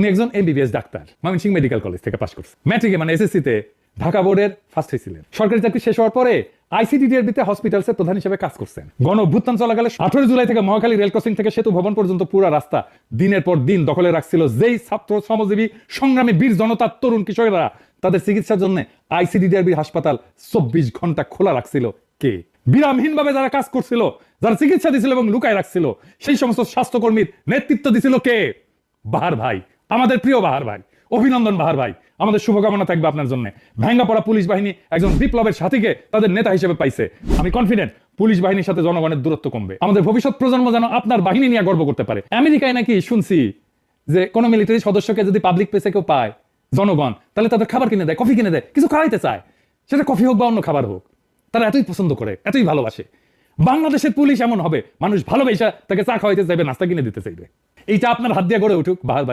উনি একজন MBBS doctor, Mymensingh medical college থেকে পাশ করছে। ম্যাট্রিকে মানে এসএসসিতে ঢাকা বোর্ডের ফার্স্ট হয়েছিলেন। সরকারি চাকরি শেষ হওয়ার পরে আইসিডিডিআরবিতে হসপিটালসের প্রধান হিসেবে কাজ করছেন। গণ অভ্যুত্থান চলাকালে 18 জুলাই থেকে মহাখালী রেল ক্রসিং থেকে সেতু ভবন পর্যন্ত পুরো রাস্তা দিনের পর দিন দখলে রাখছিল যেই ছাত্র শ্রমজীবী সংগ্রামী বীর জনতার তরুণ কিশোরেরা তাদের চিকিৎসার জন্য আইসিডিডিআরবি হাসপাতাল 24 ঘন্টা খোলা রাখছিল কে? বিরামহীন ভাবে যারা কাজ করছিল, যারা চিকিৎসা দিছিল এবং লুকায় রাখছিল, সেই সমস্ত স্বাস্থ্যকর্মীর নেতৃত্ব দিছিল কে? বাহার ভাই, আমাদের প্রিয় বাহার ভাই, অভিনন্দন বাহার ভাই। আমাদের শুভকামনা থাকবে আপনার জন্য। ভেঙ্গা পড়া পুলিশ বাহিনী একজন বিপ্লবের সাথীকে তাদের নেতা হিসেবে পাইছে। আমি কনফিডেন্ট পুলিশ বাহিনীর সাথে জনগণের দূরত্ব কমবে। আমাদের ভবিষ্যৎ প্রজন্ম যেন আপনার বাহিনী নিয়ে গর্ব করতে পারে। আমেরিকায় নাকি শুনছি যে কোন মিলিটারি সদস্যকে যদি পাবলিক প্লেসে কেউ পায় জনগণ, তাহলে তাদের খাবার কিনে দেয়, কফি কিনে দেয়, কিছু খাওয়াইতে চায়, সেটা কফি হোক বা অন্য খাবার হোক। তারা এতই পছন্দ করে, এতই ভালোবাসে। বাংলাদেশের পুলিশ এমন হবে, মানুষ ভালোবেসে তাকে চা খাওয়াইতে চাইবে, নাস্তা কিনে দিতে চাইবে। এইটা আপনার হাত দিয়ে গড়ে উঠুক বাহার ভাই।